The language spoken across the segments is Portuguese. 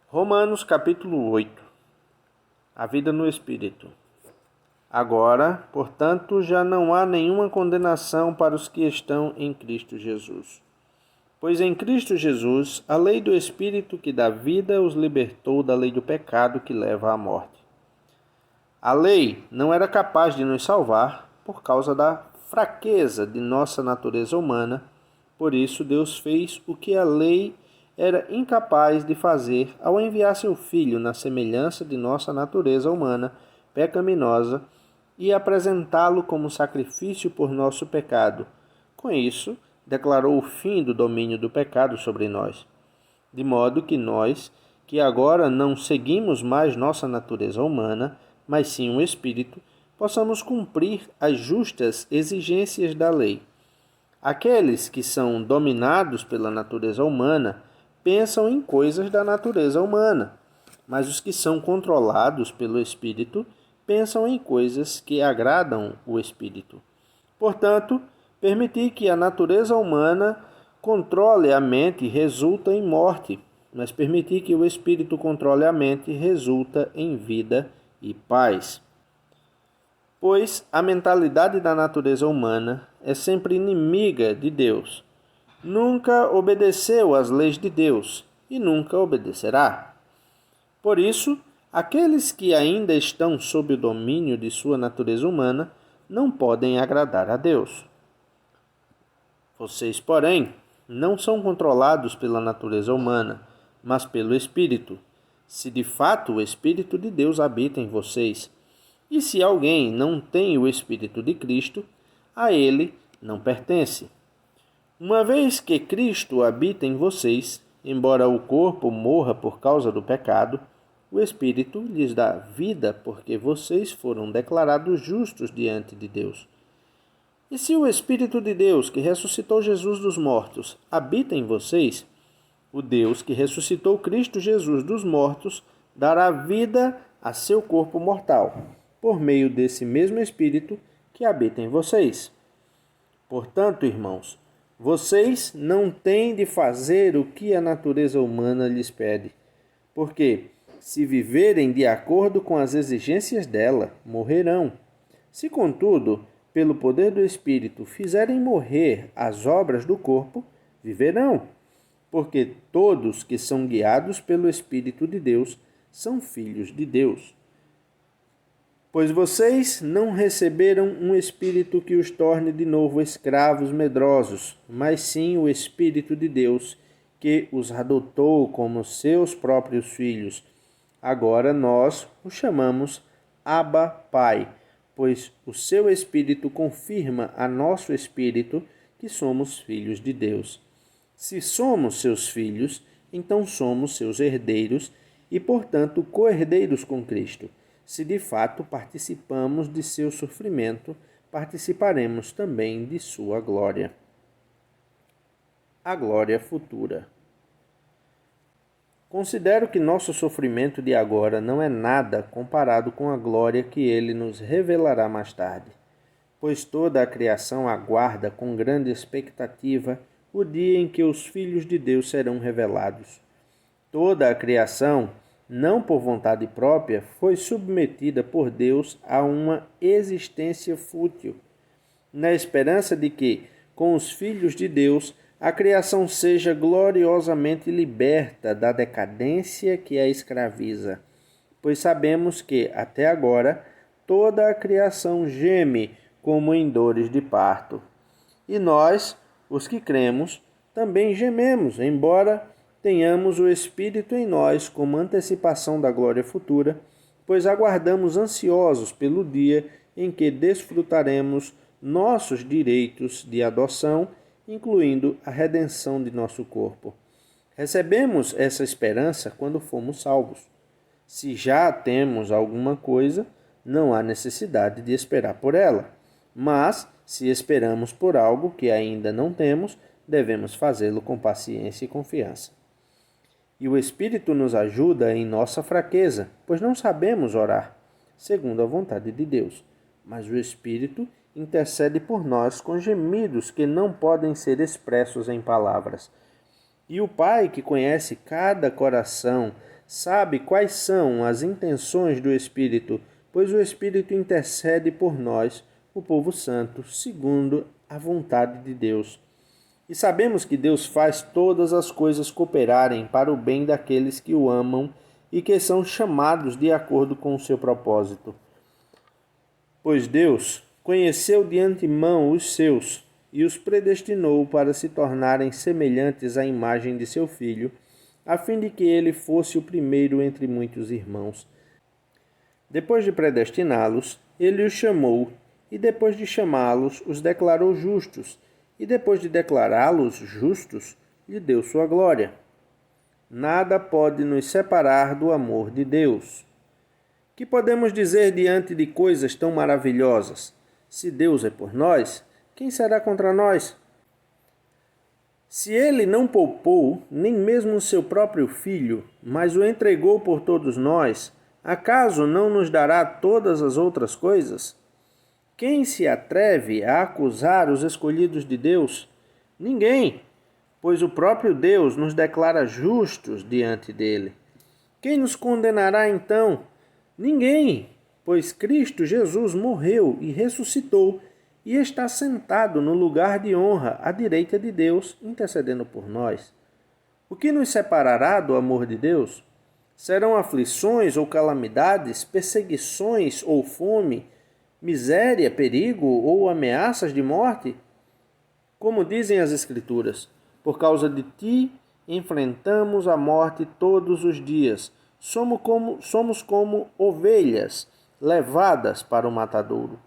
Romanos capítulo 8. A vida no Espírito. Agora, portanto, já não há nenhuma condenação para os que estão em Cristo Jesus. Pois em Cristo Jesus, a lei do Espírito que dá vida os libertou da lei do pecado que leva à morte. A lei não era capaz de nos salvar por causa da fraqueza de nossa natureza humana. Por isso, Deus fez o que a lei era incapaz de fazer ao enviar seu Filho na semelhança de nossa natureza humana pecaminosa e apresentá-lo como sacrifício por nosso pecado. Com isso, declarou o fim do domínio do pecado sobre nós, de modo que nós, que agora não seguimos mais nossa natureza humana, mas sim o Espírito, possamos cumprir as justas exigências da lei. Aqueles que são dominados pela natureza humana pensam em coisas da natureza humana, mas os que são controlados pelo Espírito pensam em coisas que agradam o Espírito. Portanto, permitir que a natureza humana controle a mente resulta em morte, mas permitir que o Espírito controle a mente resulta em vida e paz. Pois a mentalidade da natureza humana é sempre inimiga de Deus. Nunca obedeceu às leis de Deus e nunca obedecerá. Por isso, aqueles que ainda estão sob o domínio de sua natureza humana não podem agradar a Deus. Vocês, porém, não são controlados pela natureza humana, mas pelo Espírito, se de fato o Espírito de Deus habita em vocês. E se alguém não tem o Espírito de Cristo, a ele não pertence. Uma vez que Cristo habita em vocês, embora o corpo morra por causa do pecado, o Espírito lhes dá vida porque vocês foram declarados justos diante de Deus. E se o Espírito de Deus, que ressuscitou Jesus dos mortos, habita em vocês, o Deus que ressuscitou Cristo Jesus dos mortos dará vida a seu corpo mortal, por meio desse mesmo Espírito que habita em vocês. Portanto, irmãos, vocês não têm de fazer o que a natureza humana lhes pede, porque, se viverem de acordo com as exigências dela, morrerão. Se, contudo, pelo poder do Espírito fizerem morrer as obras do corpo, viverão, porque todos que são guiados pelo Espírito de Deus são filhos de Deus. Pois vocês não receberam um espírito que os torne de novo escravos medrosos, mas sim o Espírito de Deus, que os adotou como seus próprios filhos. Agora nós o chamamos Abba, Pai, pois o seu Espírito confirma a nosso espírito que somos filhos de Deus. Se somos seus filhos, então somos seus herdeiros e, portanto, co-herdeiros com Cristo. Se de fato participamos de seu sofrimento, participaremos também de sua glória. A glória futura. Considero que nosso sofrimento de agora não é nada comparado com a glória que ele nos revelará mais tarde, pois toda a criação aguarda com grande expectativa o dia em que os filhos de Deus serão revelados. Toda a criação, não por vontade própria, foi submetida por Deus a uma existência fútil, na esperança de que, com os filhos de Deus, a criação seja gloriosamente liberta da decadência que a escraviza. Pois sabemos que, até agora, toda a criação geme como em dores de parto. E nós, os que cremos, também gememos, embora tenhamos o Espírito em nós como antecipação da glória futura, pois aguardamos ansiosos pelo dia em que desfrutaremos nossos direitos de adoção, incluindo a redenção de nosso corpo. Recebemos essa esperança quando fomos salvos. Se já temos alguma coisa, não há necessidade de esperar por ela. Mas, se esperamos por algo que ainda não temos, devemos fazê-lo com paciência e confiança. E o Espírito nos ajuda em nossa fraqueza, pois não sabemos orar, segundo a vontade de Deus. Mas o Espírito intercede por nós com gemidos que não podem ser expressos em palavras. E o Pai, que conhece cada coração, sabe quais são as intenções do Espírito, pois o Espírito intercede por nós, o povo santo, segundo a vontade de Deus. E sabemos que Deus faz todas as coisas cooperarem para o bem daqueles que o amam e que são chamados de acordo com o seu propósito. Pois Deus conheceu de antemão os seus e os predestinou para se tornarem semelhantes à imagem de seu Filho, a fim de que ele fosse o primeiro entre muitos irmãos. Depois de predestiná-los, ele os chamou, e depois de chamá-los, os declarou justos, e depois de declará-los justos, lhe deu sua glória. Nada pode nos separar do amor de Deus. Que podemos dizer diante de coisas tão maravilhosas? Se Deus é por nós, quem será contra nós? Se ele não poupou nem mesmo o seu próprio filho, mas o entregou por todos nós, acaso não nos dará todas as outras coisas? Quem se atreve a acusar os escolhidos de Deus? Ninguém, pois o próprio Deus nos declara justos diante dele. Quem nos condenará então? Ninguém, pois Cristo Jesus morreu e ressuscitou e está sentado no lugar de honra à direita de Deus, intercedendo por nós. O que nos separará do amor de Deus? Serão aflições ou calamidades, perseguições ou fome, miséria, perigo ou ameaças de morte? Como dizem as Escrituras, por causa de ti enfrentamos a morte todos os dias. Somos como ovelhas levadas para o matadouro.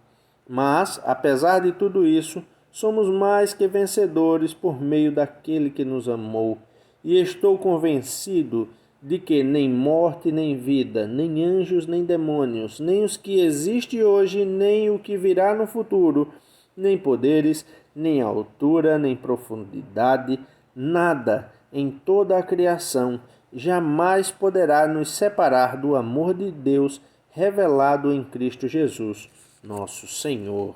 Mas, apesar de tudo isso, somos mais que vencedores por meio daquele que nos amou. E estou convencido de que nem morte, nem vida, nem anjos, nem demônios, nem os que existem hoje, nem o que virá no futuro, nem poderes, nem altura, nem profundidade, nada em toda a criação jamais poderá nos separar do amor de Deus revelado em Cristo Jesus, nosso Senhor.